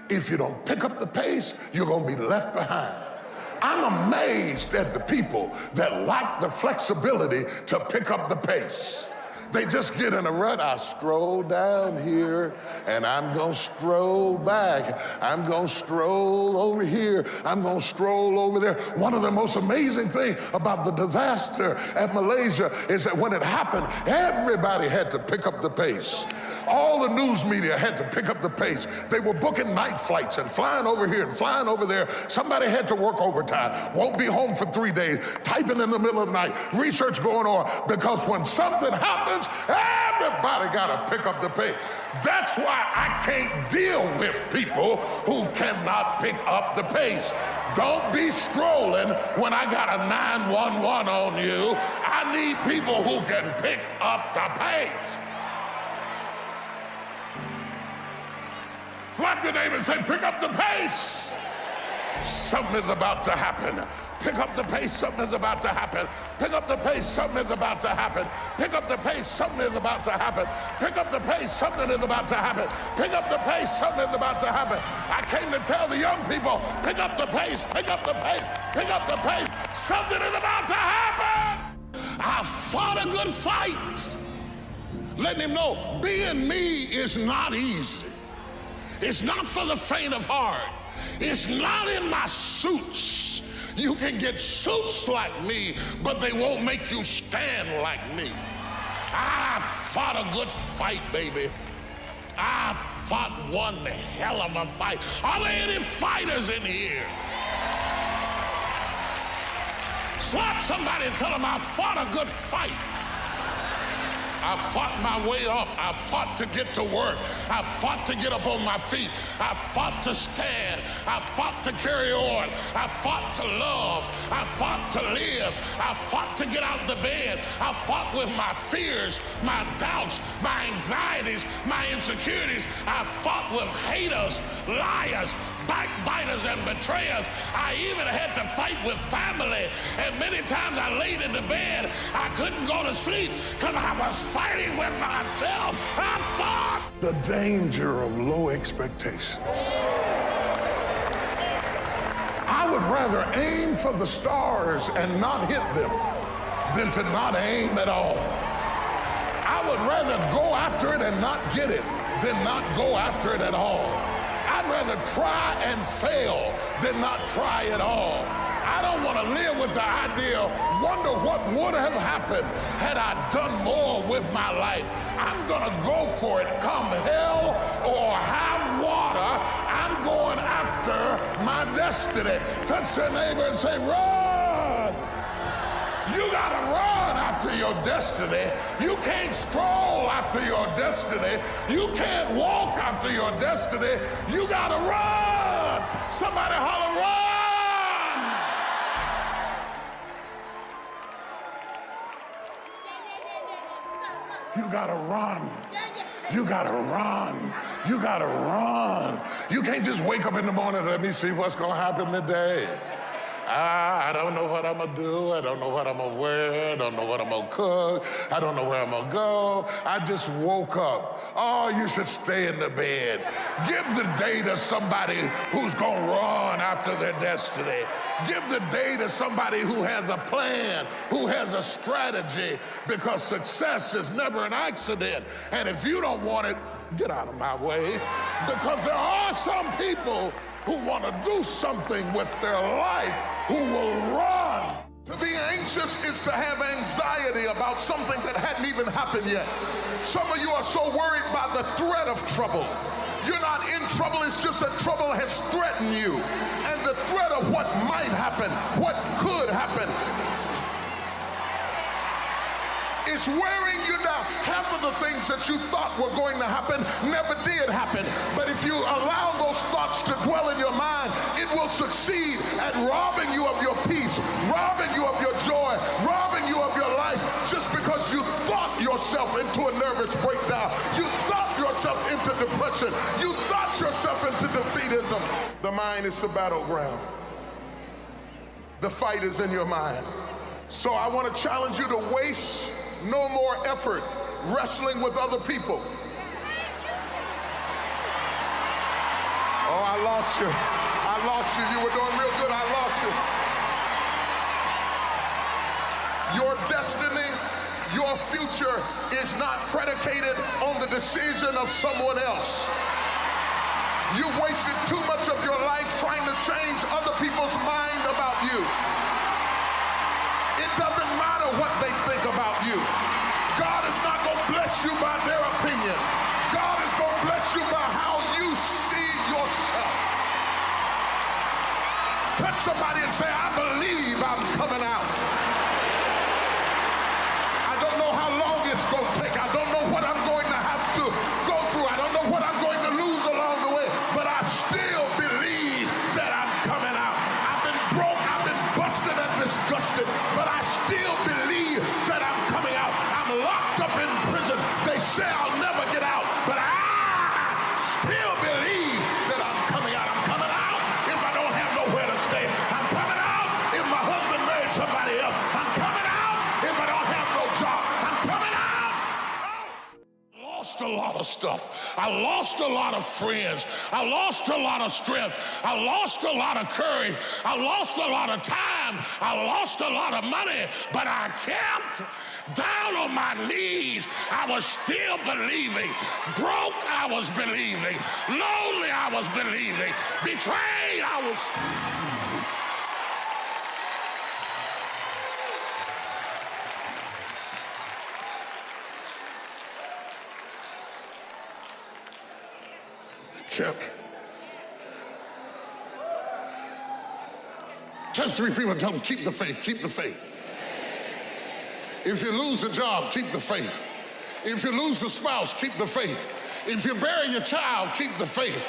If you don't pick up the pace, you're gonna be left behind. I'm amazed at the people that lack the flexibility to pick up the pace. They just get in a rut. I stroll down here and I'm gonna stroll back. I'm gonna stroll over here. I'm gonna stroll over there. One of the most amazing things about the disaster at Malaysia is that when it happened, everybody had to pick up the pace. All the news media had to pick up the pace. They were booking night flights and flying over here and flying over there. Somebody had to work overtime, won't be home for 3 days, typing in the middle of the night, research going on, because when something happens, everybody gotta pick up the pace. That's why I can't deal with people who cannot pick up the pace. Don't be strolling when I got a 911 on you. I need people who can pick up the pace. Slap your neighbor and say, pick up the pace. Something is about to happen. Pick up the pace, something is about to happen. Pick up the pace, something is about to happen. Pick up the pace, something is about to happen. Pick up the pace, something is about to happen. Pick up the pace, something is about to happen. I came to tell the young people, pick up the pace, pick up the pace, pick up the pace. Something is about to happen. I fought a good fight. Letting him know, being me is not easy. It's not for the faint of heart. It's not in my suits. You can get suits like me, but they won't make you stand like me. I fought a good fight, baby. I fought one hell of a fight. Are there any fighters in here? Slap somebody and tell them I fought a good fight. I fought my way up. I fought to get to work. I fought to get up on my feet. I fought to stand. I fought to carry on. I fought to love. I fought to live. I fought to get out the bed. I fought with my fears, my doubts, my anxieties, my insecurities. I fought with haters, liars, backbiters, and betrayers. I even had to fight with family. And many times I laid in the bed, I couldn't go to sleep because I was fighting with myself. I fought. The danger of low expectations. I would rather aim for the stars and not hit them than to not aim at all. I would rather go after it and not get it than not go after it at all. I'd rather try and fail than not try at all. I don't want to live with the idea, wonder what would have happened had I done more with my life. I'm going to go for it, come hell or high water. I'm going after my destiny. Touch your neighbor and say, run. You got to run after your destiny. You can't stroll after your destiny. You can't walk after your destiny. You got to run. Somebody holler, run. You gotta run. You gotta run. You gotta run. You can't just wake up in the morning and let me see what's gonna happen today. I don't know what I'm gonna do. I don't know what I'm gonna wear. I don't know what I'm gonna cook. I don't know where I'm gonna go. I just woke up. Oh, you should stay in the bed. Give the day to somebody who's gonna run after their destiny. Give the day to somebody who has a plan, who has a strategy, because success is never an accident. And if you don't want it, get out of my way. Because there are some people who want to do something with their life, who will run. To be anxious is to have anxiety about something that hadn't even happened yet. Some of you are so worried by the threat of trouble. You're not in trouble, it's just that trouble has threatened you. And the threat of what might happen, what could happen, is wearing you down. Half of the things that you thought were going to happen never did happen. But if you allow those thoughts to dwell in your mind, it will succeed at robbing you of your peace, robbing you of your joy, robbing you of your life, just because you thought yourself into a nervous breakdown. You thought yourself into depression. You thought yourself into defeatism. The mind is the battleground. The fight is in your mind. So I want to challenge you to waste no more effort wrestling with other people. lost you. I lost you. You were doing real good. I lost you. Your destiny, your future is not predicated on the decision of someone else. You wasted too much of your life trying to change other people's mind about you. It doesn't matter what they think about you. God is not going to bless you by their opinion. God is going to bless you by how you see yourself. Touch somebody and say, I believe I'm coming out. I don't know how long it's going to take. I don't know what I'm going to have to go through. I don't know what I'm going to lose along the way, but I still believe that I'm coming out. I've been broke, I've been busted and disgusted, but I still believe that I'm coming out. I'm locked up in prison. They say I'll never get out, but I still believe that I'm coming out. I'm coming out if I don't have nowhere to stay. I'm coming out if my husband married somebody else. I'm coming out if I don't have no job. I'm coming out. I lost a lot of stuff. I lost a lot of friends. I lost a lot of strength. I lost a lot of courage. I lost a lot of time. I lost a lot of money, but I kept down on my knees. I was still believing. Broke, I was believing. Lonely, I was believing. Betrayed, I was... Kept. Touch 3 people and tell them, keep the faith, keep the faith. If you lose a job, keep the faith. If you lose a spouse, keep the faith. If you bury your child, keep the faith.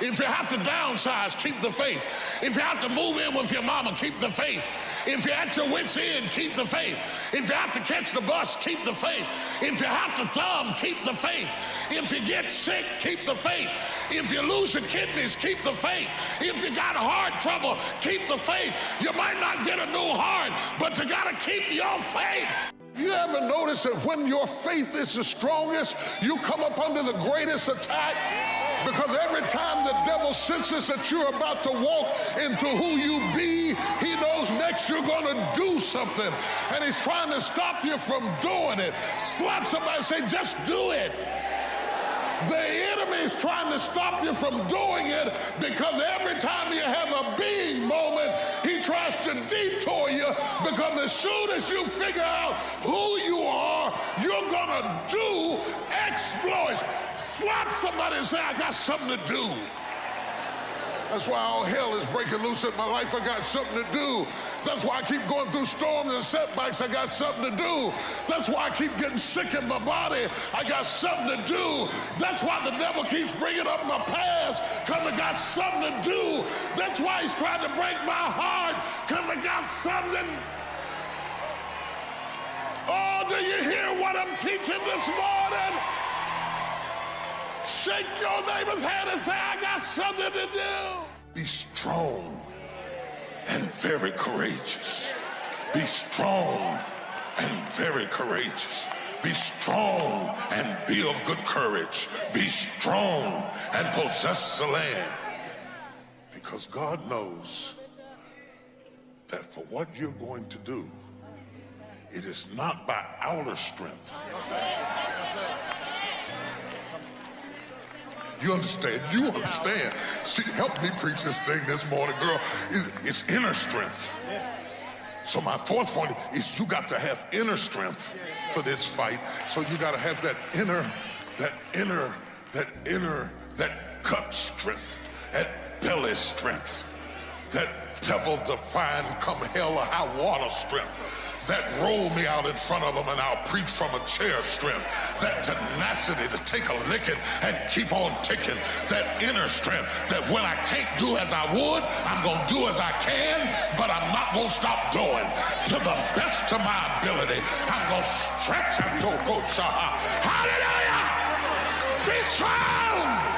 If you have to downsize, keep the faith. If you have to move in with your mama, keep the faith. If you're at your wit's end, keep the faith. If you have to catch the bus, keep the faith. If you have to thumb, keep the faith. If you get sick, keep the faith. If you lose your kidneys, keep the faith. If you got heart trouble, keep the faith. You might not get a new heart, but you got to keep your faith. You ever notice that when your faith is the strongest, you come up under the greatest attack? Because every time the devil senses that you're about to walk into who you be, he knows next you're going to do something. And he's trying to stop you from doing it. Slap somebody and say, just do it. The enemy is trying to stop you from doing it because every time you have a being moment, he tries to detour you, because as soon as you figure out who you are, you're going to do exploits. Slap somebody and say, I got something to do. That's why all hell is breaking loose in my life. I got something to do. That's why I keep going through storms and setbacks. I got something to do. That's why I keep getting sick in my body. I got something to do. That's why the devil keeps bringing up my past, because I got something to do. That's why he's trying to break my heart, because I got something. Oh, do you hear what I'm teaching this morning? Shake your neighbor's hand and say, I got something to do. Be strong and very courageous. Be strong and very courageous. Be strong and be of good courage. Be strong and possess the land. Because God knows that for what you're going to do, it is not by outer strength. You understand? You understand. See, help me preach this thing this morning, girl. It's inner strength. So my fourth point is you got to have inner strength for this fight. So you got to have that gut strength, that belly strength, that devil-defying come hell or high water strength. That roll me out in front of them and I'll preach from a chair strength. That tenacity to take a licking and keep on ticking. That inner strength that when I can't do as I would, I'm going to do as I can, but I'm not going to stop doing. To the best of my ability, I'm going to stretch and go. Hallelujah! Be strong!